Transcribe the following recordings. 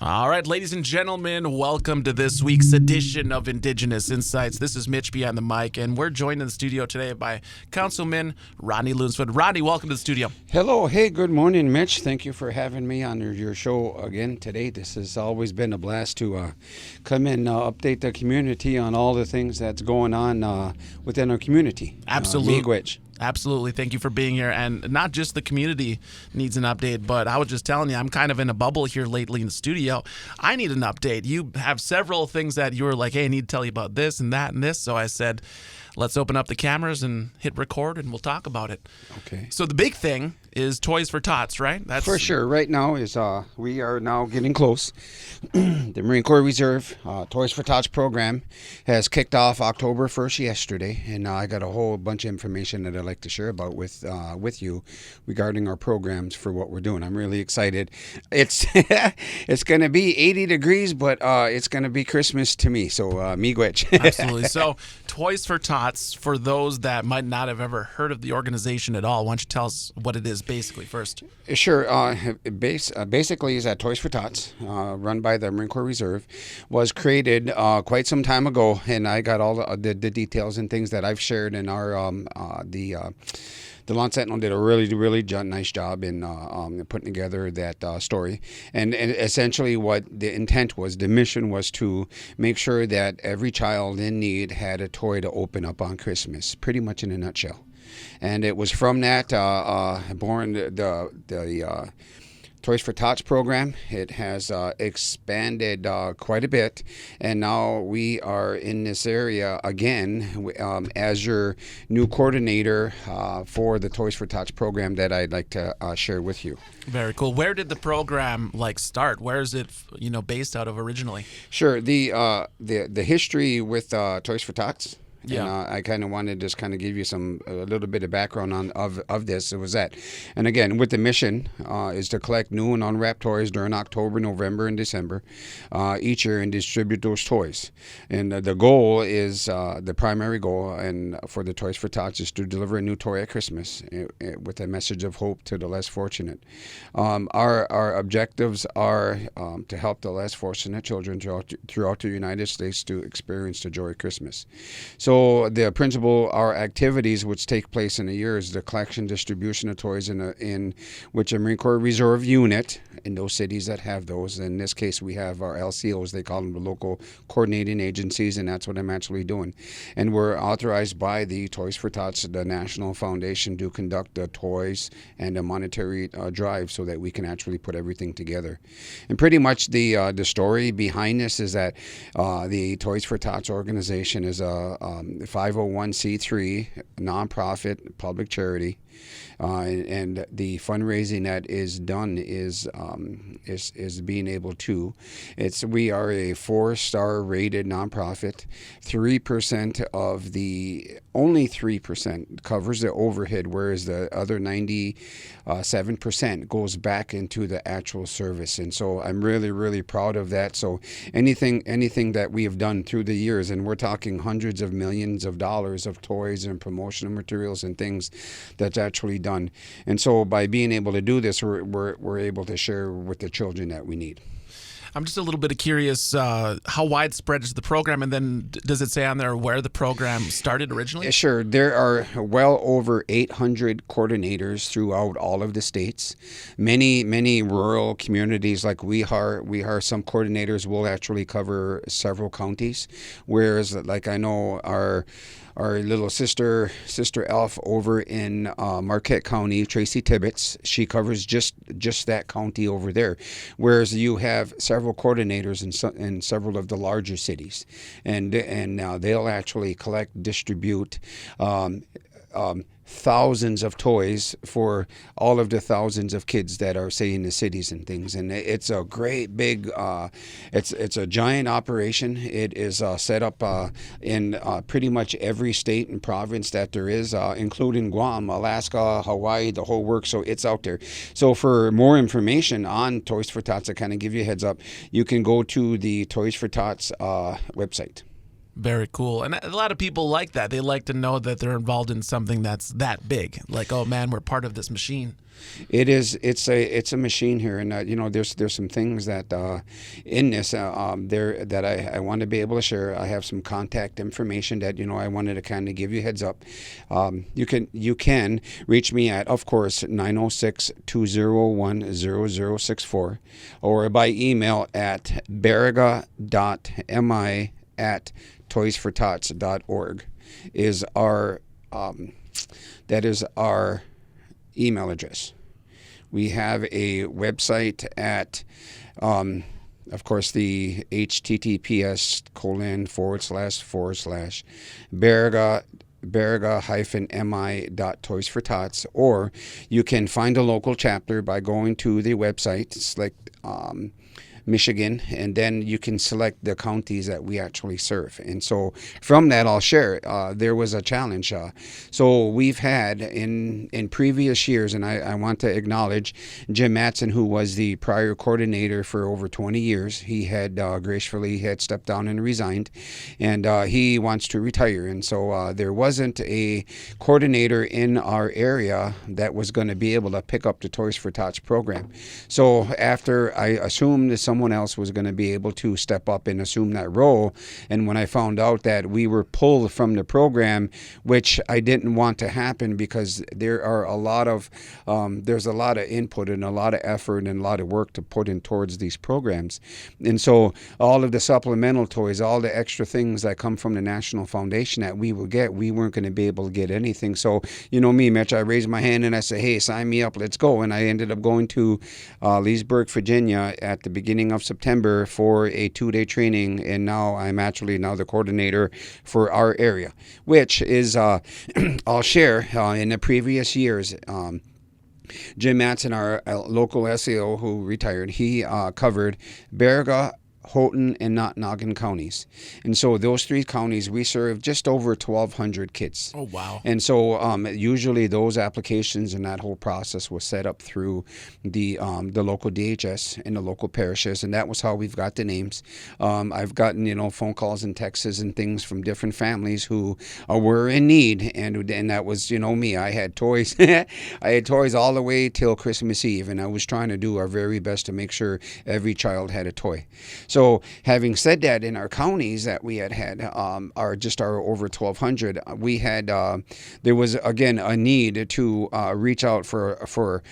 All right, ladies and gentlemen, welcome to this week's edition of Indigenous Insights. This is Mitch behind the mic, and we're joined in the studio today by Councilman Rodney Loonsfoot. Rodney, welcome to the studio. Hello. Hey, good morning, Mitch. Thank you for having me on your show again today. This has always been a blast to come and update the community on all the things that's going on within our community. Absolutely. Miigwech. Absolutely. Thank you for being here. And not just the community needs an update, but I was just telling you, I'm kind of in a bubble here lately in the studio. I need an update. You have several things that you were like, hey, I need to tell you about this and that and this. So I said, let's open up the cameras and hit record and we'll talk about it. Okay. So the big thing is Toys for Tots, right? That's for sure. Right now is we are now getting close. The Marine Corps Reserve Toys for Tots program has kicked off October 1st yesterday, and I got a whole bunch of information that I'd like to share about with you regarding our programs for what we're doing. I'm really excited. It's it's going to be 80 degrees, but it's going to be Christmas to me. So miigwech. Absolutely. So Toys for Tots, for those that might not have ever heard of the organization at all, why don't you tell us what it is basically first? Sure. Basically is that Toys for Tots, run by the Marine Corps Reserve, was created quite some time ago, and I got all the details and things that I've shared in our the Lawn Sentinel did a really nice job in putting together that story. And essentially what the intent was, the mission was to make sure that every child in need had a toy to open up on Christmas, pretty much in a nutshell. And it was from that born the Toys for Tots program. It has expanded quite a bit, and now we are in this area again as your new coordinator for the Toys for Tots program that I'd like to share with you. Very cool. Where did the program start? Where is it based out of originally? Sure. The history with Toys for Tots. Yeah. And I kind of wanted to just kind of give you a little bit of background of this. It was that. And again, with the mission is to collect new and unwrapped toys during October, November, and December each year and distribute those toys. And the goal is, the primary goal and for the Toys for Tots is to deliver a new toy at Christmas with a message of hope to the less fortunate. Our objectives are to help the less fortunate children throughout the United States to experience the joy of Christmas. So the principal, our activities which take place in a year is the collection, distribution of toys in which a Marine Corps Reserve unit in those cities that have those. In this case, we have our LCOs, they call them the local coordinating agencies, and that's what I'm actually doing. And we're authorized by the Toys for Tots, the National Foundation, to conduct the toys and a monetary drive so that we can actually put everything together. And pretty much the story behind this is that the Toys for Tots organization is a 501c3 nonprofit public charity, and the fundraising that is done is being able to. We are a 4-star rated nonprofit. 3% of only 3% covers the overhead, whereas the other 97% goes back into the actual service. And so I'm really proud of that. So anything that we have done through the years, and we're talking hundreds of millions of dollars of toys and promotional materials and things that's actually done. And so by being able to do this, we're able to share with the children that we need. I'm just a little bit curious, how widespread is the program, and then does it say on there where the program started originally? Sure. There are well over 800 coordinators throughout all of the states. Many rural communities like we are, some coordinators will actually cover several counties, whereas like I know our little sister Elf over in Marquette County, Tracy Tibbetts, she covers just that county over there, whereas you have several coordinators in several of the larger cities, and now they'll actually collect, distribute thousands of toys for all of the thousands of kids that are, say, in the cities and things. And it's a great big, it's a giant operation. It is set up in pretty much every state and province that there is, including Guam, Alaska, Hawaii, the whole works. So it's out there. So for more information on Toys for Tots, to kind of give you a heads up, you can go to the Toys for Tots website. Very cool. And a lot of people like that. They like to know that they're involved in something that's that big. Like, oh man, we're part of this machine. It is. It's a machine here, and there's some things that in this there that I want to be able to share. I have some contact information that I wanted to kind of give you a heads up. You can reach me at, of course, 906-201-0064, or by email at baraga.mi@toysfortots.org is our that is our email address. We have a website at, of course, the https://baraga-mi.toysfortots, or you can find a local chapter by going to the website, select Michigan, and then you can select the counties that we actually serve. And so from that, I'll share, there was a challenge. So we've had in previous years, and I want to acknowledge Jim Matson, who was the prior coordinator for over 20 years. He had gracefully had stepped down and resigned, and he wants to retire. And so there wasn't a coordinator in our area that was going to be able to pick up the Toys for Tots program. So after I assumed someone else was going to be able to step up and assume that role, and when I found out that we were pulled from the program, which I didn't want to happen, because there are there's a lot of input and a lot of effort and a lot of work to put in towards these programs. And so all of the supplemental toys, all the extra things that come from the National Foundation that we will get, we weren't going to be able to get anything. So me, Mitch, I raised my hand and I said, hey, sign me up, let's go. And I ended up going to Leesburg, Virginia at the beginning of September for a 2-day training, and now I'm actually the coordinator for our area, which is I'll share in the previous years. Jim Matson, our local SEO who retired, he covered Baraga, Houghton, and Nottawgan counties. And so those 3 counties, we serve just over 1,200 kids. Oh, wow. And so usually those applications and that whole process was set up through the local DHS and the local parishes, and that was how we've got the names. I've gotten, phone calls and texts and things from different families who were in need, and that was, me. I had toys. I had toys all the way till Christmas Eve, and I was trying to do our very best to make sure every child had a toy. So having said that, in our counties that we had our over 1,200, we had there was again a need to reach out for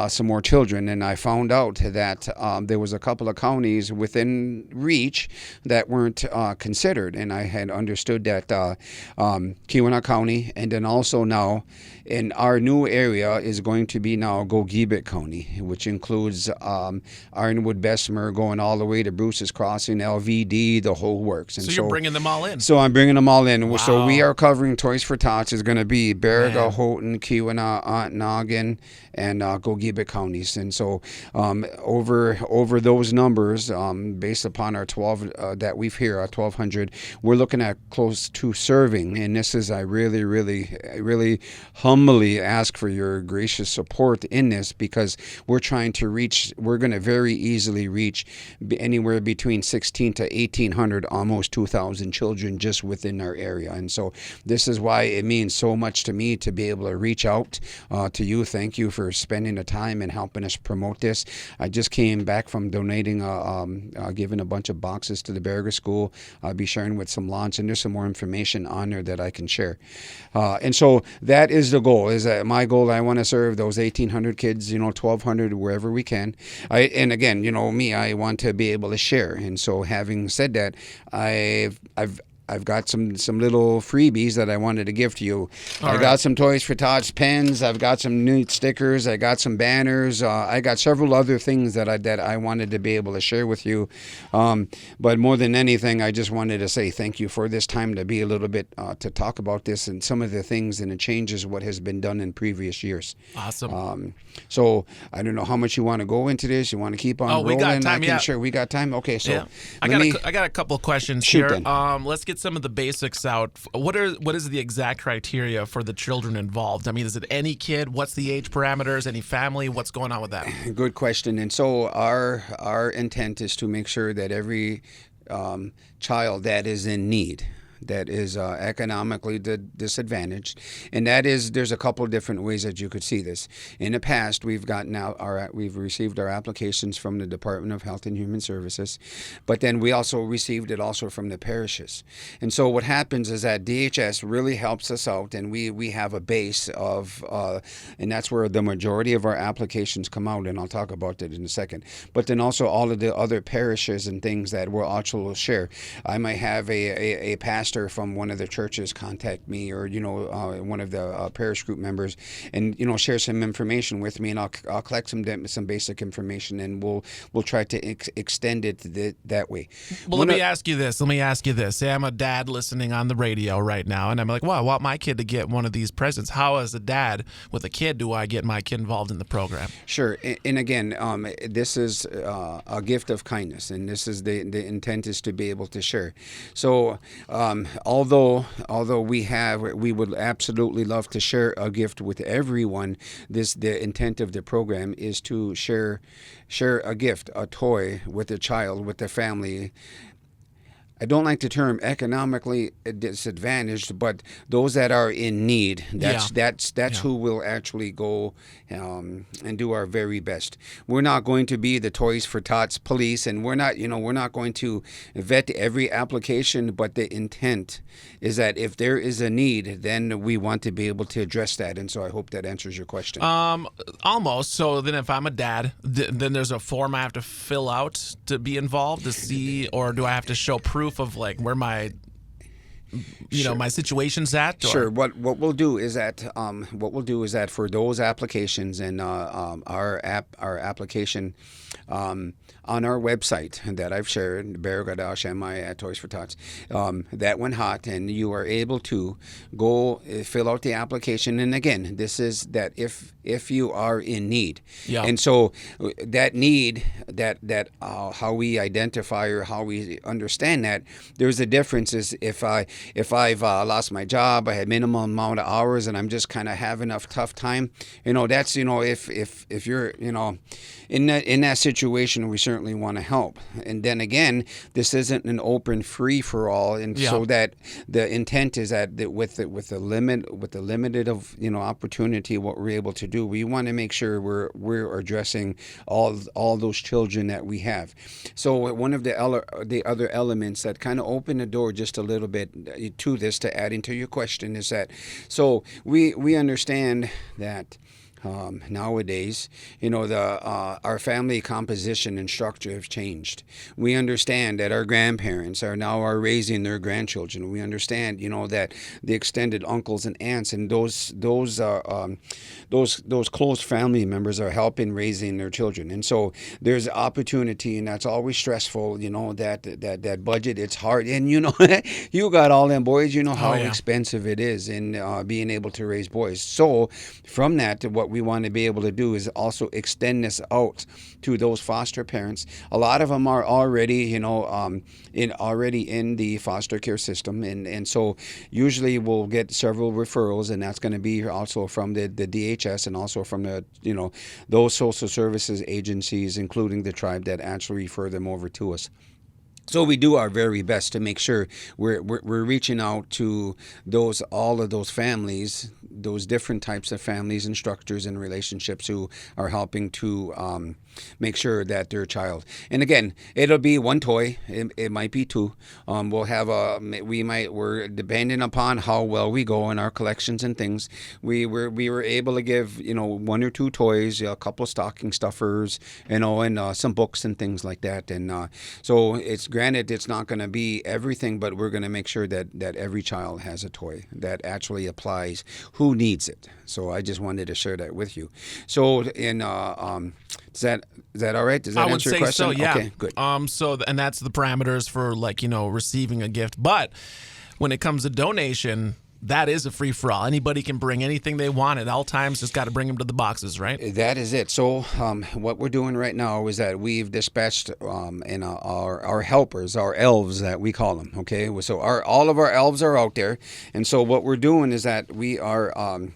some more children, and I found out that there was a couple of counties within reach that weren't considered, and I had understood that Keweenaw County, and then also now in our new area is going to be now KBIC County, which includes Ironwood, Bessemer, going all the way to Bruce's Crossing, LVD, the whole works. And so you're bringing them all in. So I'm bringing them all in. Wow. So we are covering Toys for Tots is going to be Baraga, Houghton, Keweenaw, Nottawgan, and KBIC counties. And so over those numbers, based upon our 12 that we've here, our 1,200, we're looking at close to serving. And this is, I really humbly ask for your gracious support in this, because we're going to very easily reach anywhere between 16 to 1,800, almost 2,000 children just within our area. And so this is why it means so much to me to be able to reach out to you. Thank you for spending the time and helping us promote this. I just came back from donating, giving a bunch of boxes to the Baraga School. I'll be sharing with some launch, and there's some more information on there that I can share. And so that is the goal. Is that my goal? I want to serve those 1,800 kids, 1,200 wherever we can. And again, me, I want to be able to share. And so having said that, I've got some little freebies that I wanted to give to you. I got some Toys for Tots pens. I've got some neat stickers. I got some banners. I got several other things that I wanted to be able to share with you. But more than anything, I just wanted to say thank you for this time to be a little bit to talk about this and some of the things and the changes what has been done in previous years. Awesome. So I don't know how much you want to go into this. You want to keep on rolling? We got time. Sure, we got time. Okay, so yeah. I got a couple of questions here. Then. Let's get some of the basics out. What is the exact criteria for the children involved? I mean, is it any kid? What's the age parameters? Any family? What's going on with that? Good question. And so our intent is to make sure that every child that is in need that is economically disadvantaged, and that is there's a couple of different ways that you could see this. In the past, we've received our applications from the Department of Health and Human Services, but then we also received it also from the parishes. And so what happens is that DHS really helps us out, and we have a base of, and that's where the majority of our applications come out, and I'll talk about that in a second. But then also all of the other parishes and things that we'll also share. I might have a pastor from one of the churches contact me, or one of the parish group members, and share some information with me, and I'll collect some basic information, and we'll try to extend it that way. Well, let me ask you this. Say I'm a dad listening on the radio right now, and I'm like, wow, I want my kid to get one of these presents. How, as a dad with a kid, do I get my kid involved in the program? Sure. And again, this is a gift of kindness, and this is the intent is to be able to share. So although we would absolutely love to share a gift with everyone, the intent of the program is to share a gift, a toy with a child, with the family. I don't like the term economically disadvantaged, but those that are in need, that's who will actually go and do our very best. We're not going to be the Toys for Tots police, and we're not going to vet every application, but the intent is that if there is a need, then we want to be able to address that. And so I hope that answers your question. Almost. So then if I'm a dad, then there's a form I have to fill out to be involved to see, or do I have to show proof of like where my my situation's at? Or? Sure. What we'll do is that for those applications and our application on our website that I've shared, Bergadash at Toys for Tots, that went hot, and you are able to go fill out the application. And again, this is that if you are in need, and so that need, that how we identify or how we understand that, there's a difference. Is if I've lost my job, I had minimum amount of hours, and I'm just kind of having a tough time, that's if you're in that situation, we certainly want to help. And then again, this isn't an open free for all, and so that the intent is that with the limited of opportunity, what we're able to do, we want to make sure we're addressing all those children that we have. So one of the other elements that kind of open the door just a little bit to this, to add into your question, is that so we understand that nowadays, our family composition and structure have changed. We understand that our grandparents are raising their grandchildren. We understand, that the extended uncles and aunts and those close family members are helping raising their children. And so there's opportunity, and that's always stressful. That budget, it's hard, and you got all them boys. How expensive it is in being able to raise boys. So from that, what we want to be able to do is also extend this out to those foster parents. A lot of them are already, already in the foster care system, and so usually we'll get several referrals, and that's going to be also from the DHS and also from the those social services agencies, including the tribe, that actually refer them over to us. So we do our very best to make sure we're reaching out to all of those families, those different types of families and structures and relationships who are helping to make sure that their child. And again, it'll be one toy. It might be two. We'll have we're depending upon how well we go in our collections and things. We were able to give one or two toys, a couple of stocking stuffers, and some books and things like that. And so it's granted it's not going to be everything, but we're going to make sure that every child has a toy that actually applies who needs it. So I just wanted to share that with you. So is that all right? Does that answer your question? I would say so, yeah. Okay, good. And that's the parameters for receiving a gift. But when it comes to donation, that is a free-for-all. Anybody can bring anything they want at all times. Just got to bring them to the boxes, right? That is it. So what we're doing right now is that we've dispatched our helpers, our elves that we call them, okay? So all of our elves are out there. And so what we're doing is that we are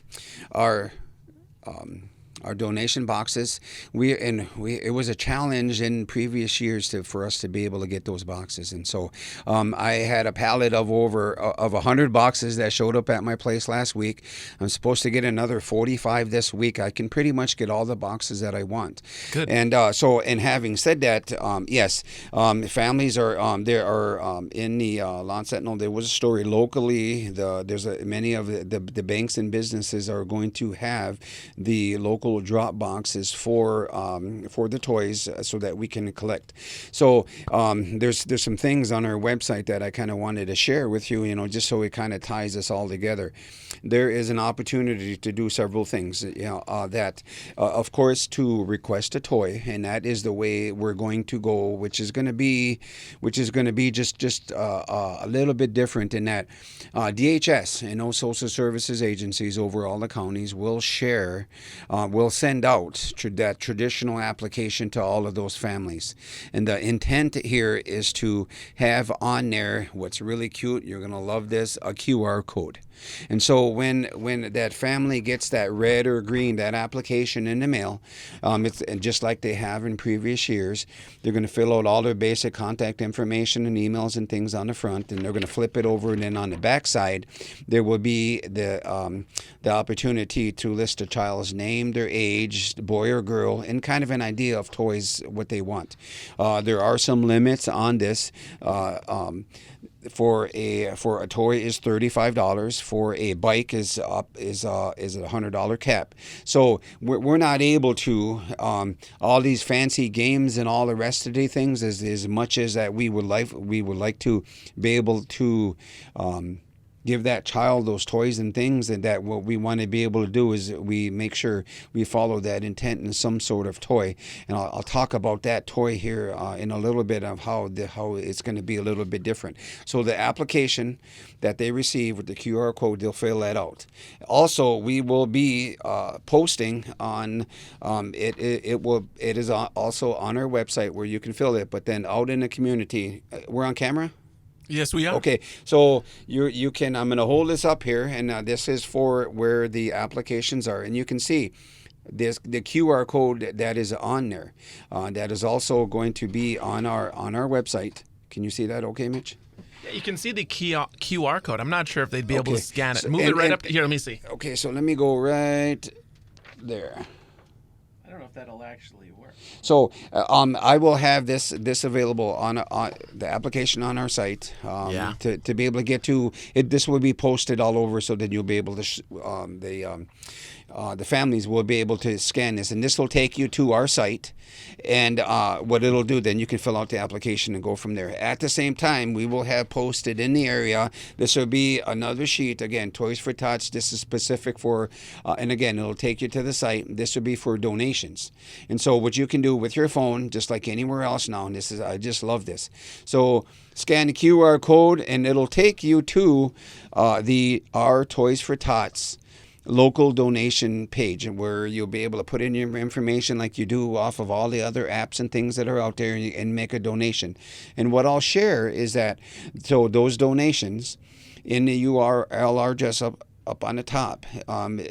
our donation boxes. It was a challenge in previous years for us to be able to get those boxes, and so I had a pallet of over 100 boxes that showed up at my place last week. I'm supposed to get another 45 this week. I can pretty much get all the boxes that I want. Good. And and having said that, yes, families are there are in the Lawn Sentinel. There was a story locally. Many of the banks and businesses are going to have the local drop boxes for the toys so that we can collect. So there's some things on our website that I kind of wanted to share with you, just so it kind of ties us all together. There is an opportunity to do several things. That of course, to request a toy, and that is the way we're going to go, which is going to be just a little bit different in that DHS and those social services agencies over all the counties will send out that traditional application to all of those families. And the intent here is to have on there, what's really cute, you're going to love this, a QR code. And so when that family gets that red or green, that application in the mail, it's just like they have in previous years. They're going to fill out all their basic contact information and emails and things on the front, and they're going to flip it over, and then on the back side, there will be the opportunity to list a child's name, their age, boy or girl, and kind of an idea of toys, what they want. There are some limits on this. For a toy is $35. For a bike is a $100 cap. So we're not able to all these fancy games and all the rest of the things as much as that we would like to be able to give that child those toys and things, and that what we want to be able to do is we make sure we follow that intent in some sort of toy. And I'll talk about that toy here in a little bit of how it's going to be a little bit different. So the application that they receive with the QR code, they'll fill that out. Also, we will be posting on it is also on our website where you can fill it, but then out in the community. We're on camera? Yes, we are. Okay, so you can. I'm going to hold this up here, and this is for where the applications are, and you can see the QR code that is on there. That is also going to be on our website. Can you see that? Okay, Mitch. Yeah, you can see the QR code. I'm not sure if they'd be able to scan it. Move it right up here. Let me see. Okay, so let me go right there. I don't know if that'll actually work. So I will have this available on the application on our site to be able to get to it. This will be posted all over so that you'll be able to the families will be able to scan this, and this will take you to our site. And what it'll do, then you can fill out the application and go from there. At the same time, we will have posted in the area. This will be another sheet. Again, Toys for Tots. This is specific for, and again, it'll take you to the site. This will be for donations. And so what you can do with your phone, just like anywhere else now, and I just love this. So scan the QR code, and it'll take you to our Toys for Tots local donation page, where you'll be able to put in your information like you do off of all the other apps and things that are out there, and make a donation. And what I'll share is that those donations in the URL are just up on the top.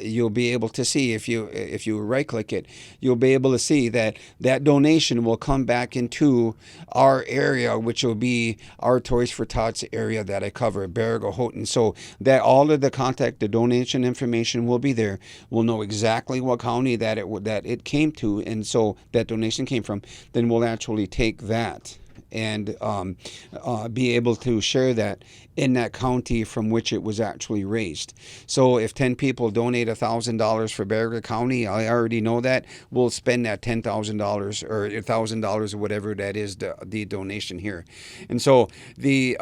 You'll be able to see, if you right click it, you'll be able to see that donation will come back into our area, which will be our Toys for Tots area that I cover, Baraga, Houghton. So that all of the donation information will be there. We'll know exactly what county that it came to, and so that donation came from. Then we'll actually take that and be able to share that in that county from which it was actually raised. So if 10 people donate $1,000 for Baraga County, I already know that we'll spend that $10,000 or $1,000 or whatever that is, the donation here. And so this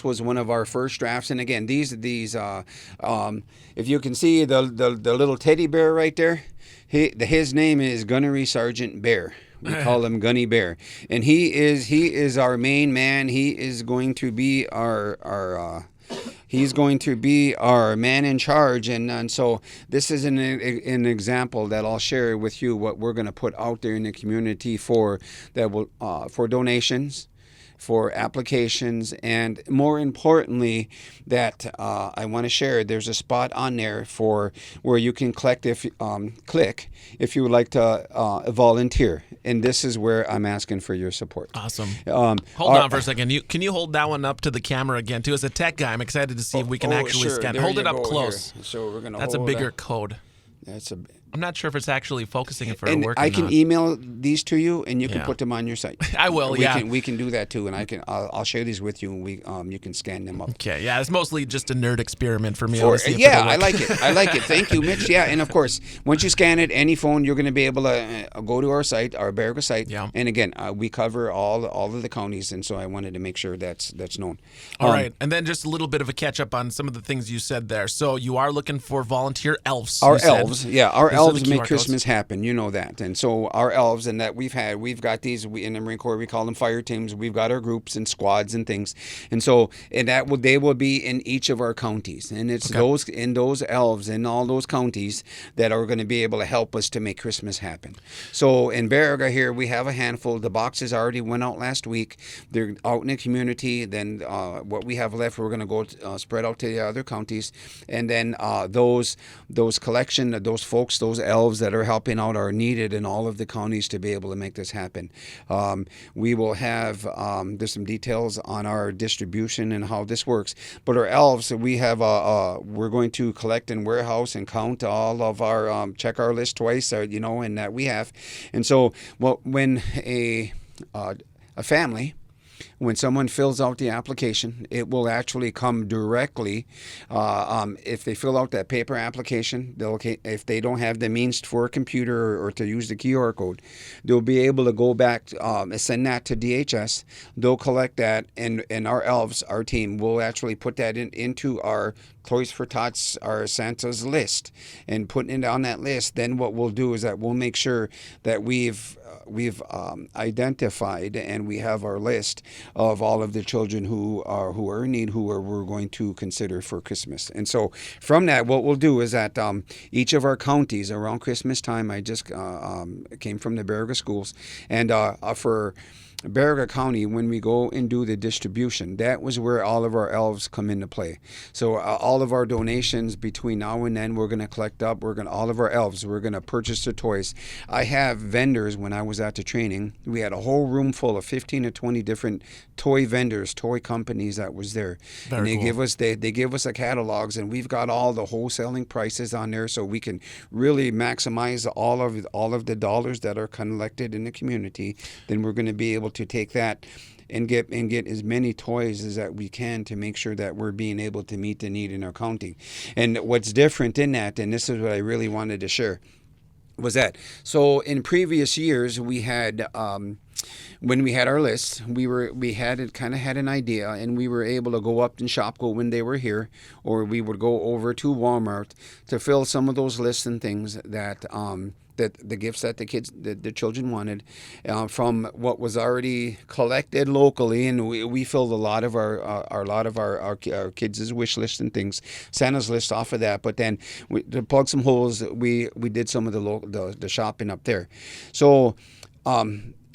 was one of our first drafts, and again, these if you can see the little teddy bear right there, his name is Gunnery Sergeant Bear. We call him Gunny Bear, and he is our main man. He is going to be our man in charge, and so this is an example that I'll share with you what we're going to put out there in the community for donations. for applications, and more importantly, that I want to share. There's a spot on there for where you can click if you would like to volunteer, and this is where I'm asking for your support. Awesome. Hold on for a second. Can you hold that one up to the camera again too? As a tech guy, I'm excited to see if we can actually sure. scan. There Hold you it up go close. here. So we're gonna. That's a bigger code. That's a. I'm not sure if it's actually focusing it for And work. I or can not. email these to you, and you can Yeah. put them on your site. I will. We can do that too, and I'll share these with you, and you can scan them up. Okay. Yeah, it's mostly just a nerd experiment for me. I like it. I like it. Thank you, Mitch. Yeah, and of course, once you scan it, any phone, you're going to be able to go to our site, our Baraga site. Yeah. And again, we cover all of the counties, and so I wanted to make sure that's known. All right, and then just a little bit of a catch up on some of the things you said there. So you are looking for volunteer elves. Our elves, yeah, our These are the elves make QR Christmas happen. You know that, and so our elves, and that we've got these in the Marine Corps. We call them fire teams. We've got our groups and squads and things, and so they will be in each of our counties, and it's those elves in all those counties that are going to be able to help us to make Christmas happen. So in Baraga here, we have a handful. The boxes already went out last week. They're out in the community. Then what we have left, we're going to go spread out to the other counties, and then those collection, those folks, those elves that are helping out are needed in all of the counties to be able to make this happen. We will have there's some details on our distribution and how this works. But our elves, we have we're going to collect and warehouse and count all of our check our list twice, and that we have. And so, when a family, when someone fills out the application, it will actually come directly. If they fill out that paper application, if they don't have the means for a computer or to use the QR code, they'll be able to go back, send that to DHS. They'll collect that, and our elves, our team, will actually put that into our Toys for Tots, our Santa's list, and putting it on that list. Then what we'll do is that we'll make sure that we've identified and we have our list of all of the children who are in need, we're going to consider for Christmas. And so from that, what we'll do is that each of our counties around Christmas time, I just came from the Baraga schools, and for Baraga County, when we go and do the distribution, that was where all of our elves come into play. So all of our donations between now and then, we're going to collect up. All of our elves, we're going to purchase the toys. I have vendors. When I was at the training, we had a whole room full of 15 or 20 different toy vendors, toy companies that was there. Very and they cool. give us the catalogs, and we've got all the wholesaling prices on there, so we can really maximize all of the dollars that are collected in the community. Then we're going to be able to take that and get as many toys as that we can to make sure that we're being able to meet the need in our county. And what's different in that, and this is what I really wanted to share, was that so in previous years we had when we had our lists, we had an idea, and we were able to go up in Shopko when they were here, or we would go over to Walmart to fill some of those lists and things that the gifts that the children wanted from what was already collected locally, and we filled a lot of our kids' wish list and things, Santa's list off of that. But then to plug some holes, we did some of the shopping up there. So.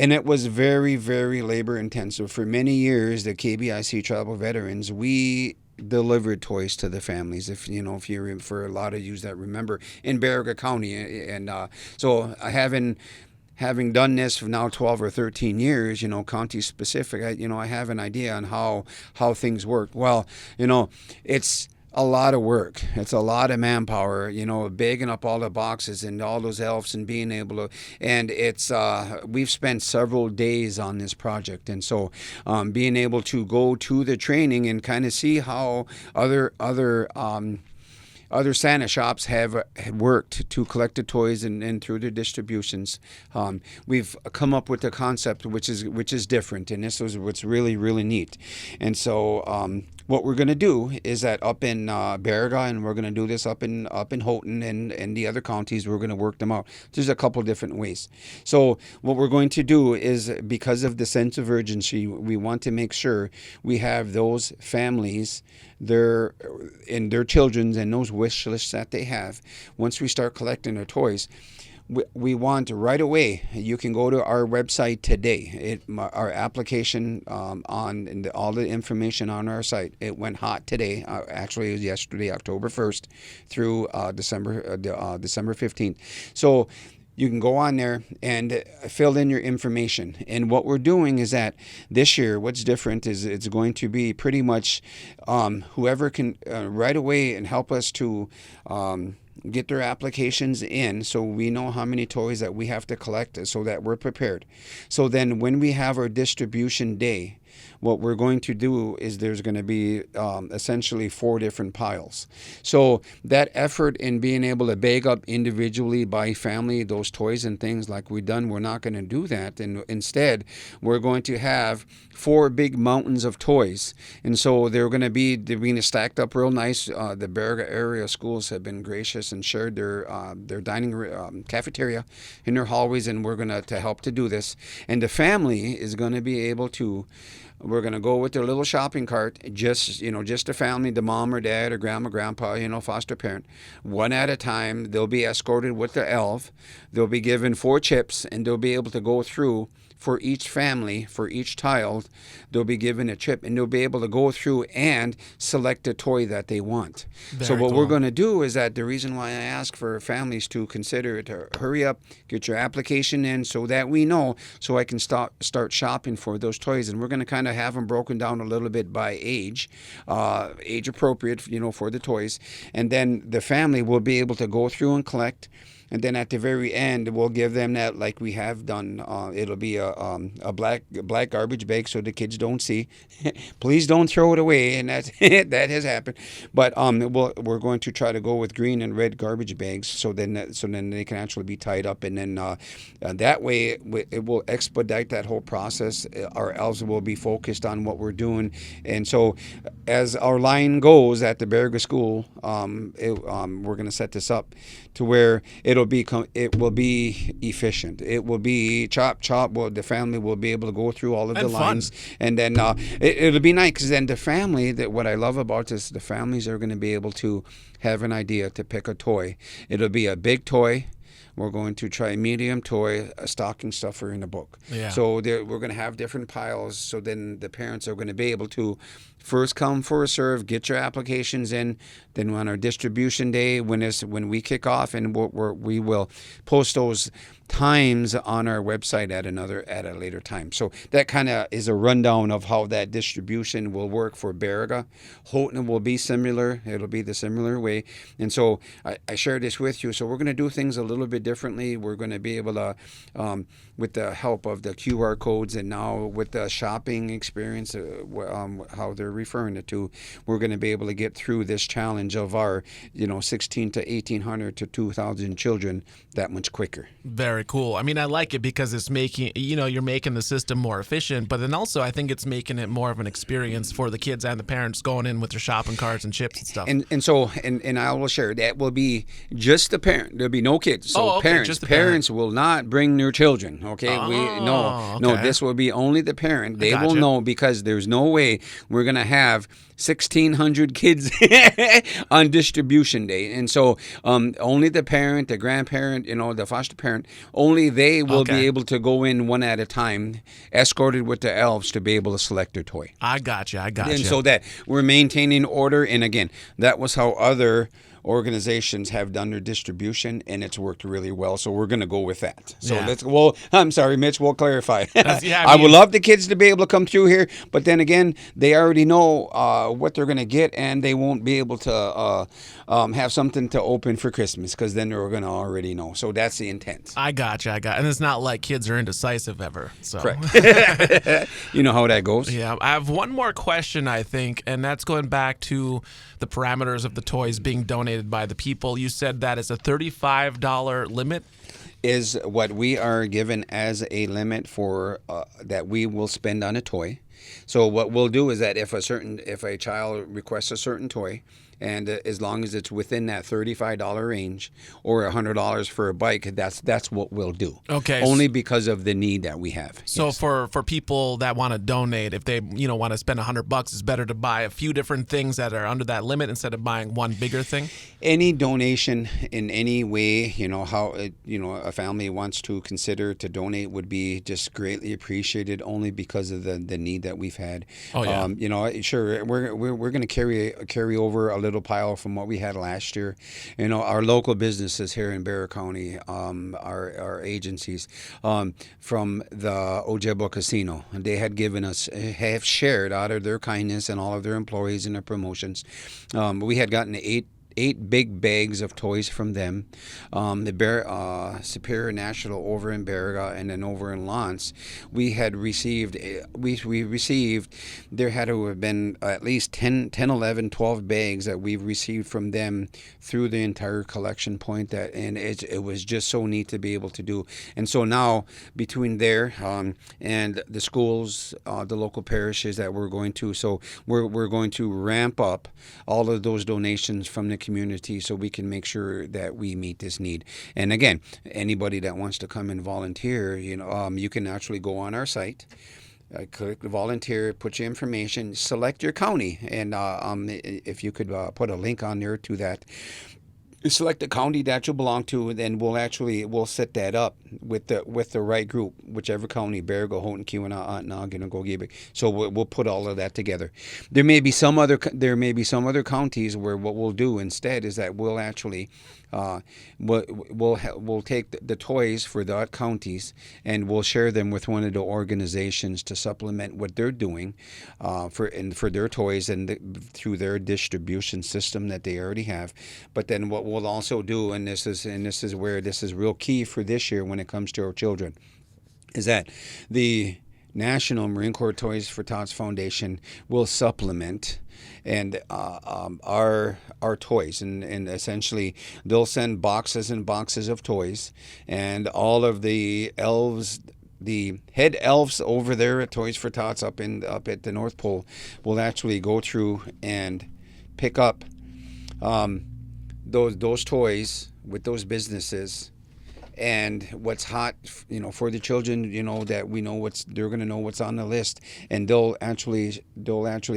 And it was very, very labor intensive. For many years, the KBIC Tribal Veterans, we delivered toys to the families. If you're for a lot of you that remember in Baraga County, and so having done this for now 12 or 13 years, county specific, I have an idea on how things work. Well, it's a lot of work. It's a lot of manpower, bagging up all the boxes and all those elves and being able to, and it's, we've spent several days on this project. And so being able to go to the training and kind of see how other Santa shops have worked to collect the toys and through the distributions. We've come up with a concept which is different, and this was what's really, really neat. And so what we're going to do is that up in Baraga, and we're going to do this up in Houghton and the other counties, we're going to work them out. There's a couple different ways. So what we're going to do is, because of the sense of urgency, we want to make sure we have those families, their children's and those wish lists that they have. Once we start collecting their toys, we want right away. You can go to our website today. Our application all the information on our site. It went hot today. Actually, it was yesterday, October 1st, through December 15th. So you can go on there and fill in your information. And what we're doing is that this year, what's different is it's going to be pretty much whoever can right away and help us to get their applications in, so we know how many toys that we have to collect so that we're prepared. So then when we have our distribution day, what we're going to do is there's going to be essentially 4 different piles. So that effort in being able to bag up individually by family those toys and things like we've done, we're not going to do that. And instead, we're going to have 4 big mountains of toys. And so they're being stacked up real nice. The Baraga area schools have been gracious and shared their dining cafeteria in their hallways, and we're going to help to do this. And the family is going to be able to, we're going to go with their little shopping cart, just a family, the mom or dad or grandma, grandpa, foster parent. One at a time, they'll be escorted with the elf. They'll be given 4 chips, and they'll be able to go through. For each family, for each child, they'll be given a chip, and they'll be able to go through and select a toy that they want. So what we're going to do is that the reason why I ask for families to consider it, to hurry up, get your application in so that we know, so I can start shopping for those toys. And we're going to kind of have them broken down a little bit by age appropriate, for the toys. And then the family will be able to go through and collect. And then at the very end, we'll give them that like we have done. It'll be a black garbage bag so the kids don't see. Please don't throw it away, and that has happened. But we're going to try to go with green and red garbage bags so then they can actually be tied up, and then that way it will expedite that whole process. Our elves will be focused on what we're doing, and so as our line goes at the Baraga School, we're going to set this up to where it will be efficient. It will be chop. The family will be able to go through all of the lines, and then it'll be nice because then the family. That what I love about this, the families are going to be able to have an idea to pick a toy. It'll be a big toy. We're going to try a medium toy, a stocking stuffer, in a book. Yeah. So we're going to have different piles. So then the parents are going to be able to first come, first serve, get your applications in. Then on our distribution day, when we kick off, and we will post those times on our website at a later time. So that kind of is a rundown of how that distribution will work for Baraga. Houghton will be similar. It'll be the similar way. And so I share this with you. So we're going to do things a little bit differently. We're going to be able to, with the help of the QR codes and now with the shopping experience, how they're referring it to, we're going to be able to get through this challenge of our 16 to 1,800 to 2,000 children that much quicker. Very cool. I mean, I like it because it's making, you're making the system more efficient, but then also I think it's making it more of an experience for the kids and the parents going in with their shopping carts and chips and stuff. And so I will share that will be just the parent. There'll be no kids. So parents will not bring their children. Okay. No, this will be only the parent. They will know, because there's no way we're going to have 1,600 kids on distribution day. And so only the parent, the grandparent, the foster parent, only they will be able to go in one at a time, escorted with the elves to be able to select their toy. I got you. And so that we're maintaining order. And again, that was how other organizations have done their distribution, and it's worked really well. So we're going to go with that. So I'm sorry, Mitch, we'll clarify. I would love the kids to be able to come through here, but then again, they already know what they're going to get, and they won't be able to have something to open for Christmas, because then they're going to already know. So that's the intent. I got you. And it's not like kids are indecisive ever. So. Correct. You know how that goes. Yeah. I have one more question, I think, and that's going back to the parameters of the toys being donated by the people. You said that is a $35 limit? Is what we are given as a limit for that we will spend on a toy. So what we'll do is that if a child requests a certain toy, and as long as it's within that $35 range or $100 for a bike, that's what we'll do. Okay. Only because of the need that we have. So Yes. for people that want to donate, if they want to spend $100, it's better to buy a few different things that are under that limit instead of buying one bigger thing. Any donation in any way, how a family wants to consider to donate would be just greatly appreciated. Only because of the need that we've had. Oh yeah. Sure, we're going to carry over a little pile from what we had last year. Our local businesses here in Bear County, our agencies from the Ojibwa Casino, they had have shared out of their kindness and all of their employees and their promotions. We had gotten eight big bags of toys from them. The Superior National over in Baraga and then over in Lance, we had received, there had to have been at least 10, 11, 12 bags that we've received from them through the entire collection point. And it was just so neat to be able to do. And so now between there and the schools, the local parishes that we're going to, so we're going to ramp up all of those donations from the community so we can make sure that we meet this need. And again, anybody that wants to come and volunteer, you can actually go on our site, click volunteer, put your information, select your county, and if you could put a link on there to that. Select the county that you belong to, and then we'll set that up with the right group, whichever county, Baraga, Houghton, Keweenaw, Ontonagon, and Gogebic. So we'll put all of that together. There may be some other counties where what we'll do instead is that we'll actually we'll take the toys for the counties and we'll share them with one of the organizations to supplement what they're doing for their toys and through their distribution system that they already have. But then what we'll also do, and this is where this is real key for this year when it comes to our children, is that the National Marine Corps Toys for Tots Foundation will supplement and our toys, and essentially they'll send boxes and boxes of toys, and all of the elves, the head elves over there at Toys for Tots up at the North Pole, will actually go through and pick up those toys with those businesses. And what's hot, for the children, that we know they're going to know what's on the list, and they'll actually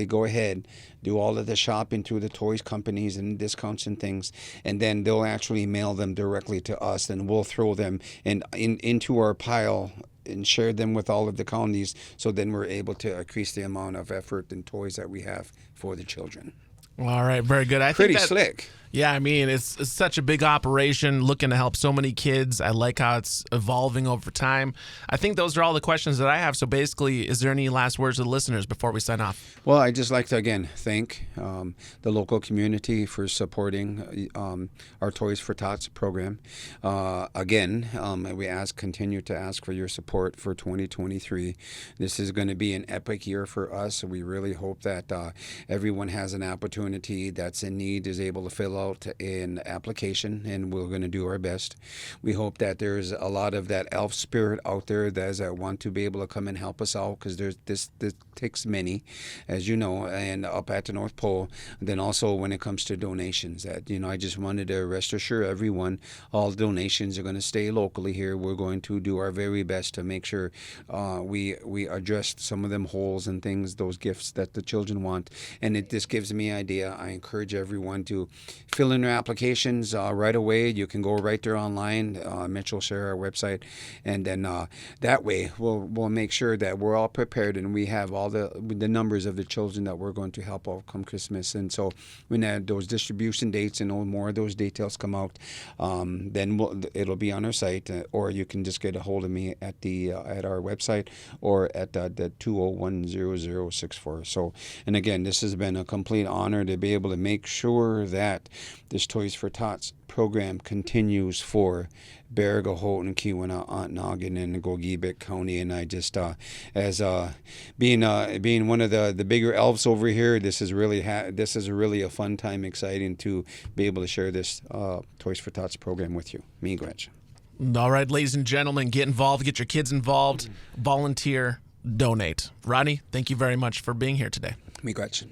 go ahead, do all of the shopping through the toys companies and discounts and things, and then they'll actually mail them directly to us, and we'll throw them into our pile and share them with all of the counties. So then we're able to increase the amount of effort and toys that we have for the children. All right, very good. I Pretty think slick. Yeah, I mean, it's such a big operation looking to help so many kids. I like how it's evolving over time. I think those are all the questions that I have. So basically, is there any last words to the listeners before we sign off? Well, I'd just like to, again, thank the local community for supporting our Toys for Tots program. Again, we continue to ask for your support for 2023. This is going to be an epic year for us. We really hope that everyone has an opportunity that's in need, is able to fill out an application, and we're going to do our best. We hope that there's a lot of that elf spirit out there that want to be able to come and help us out, because this takes many, as you know, and up at the North Pole. And then also when it comes to donations, that I just wanted to rest assure everyone, all donations are going to stay locally here. We're going to do our very best to make sure we address some of them holes and things, those gifts that the children want. And this gives me an idea. I encourage everyone to fill in their applications right away. You can go right there online. Mitch will share our website, and then that way we'll make sure that we're all prepared and we have all the numbers of the children that we're going to help out come Christmas. And so when those distribution dates and more of those details come out, then it'll be on our site, or you can just get a hold of me at our website or at the 201-0064. So, and again, this has been a complete honor to be able to make sure that this Toys for Tots program continues for Baraga, Houghton, Keweenaw, Ontonagon, and Gogebic County. And I just, as being one of the bigger elves over here, this is really a fun time, exciting to be able to share this Toys for Tots program with you. Me, Gretch. All right, ladies and gentlemen, get involved, get your kids involved, volunteer. donate. Rodney, thank you very much for being here today. Miigwech.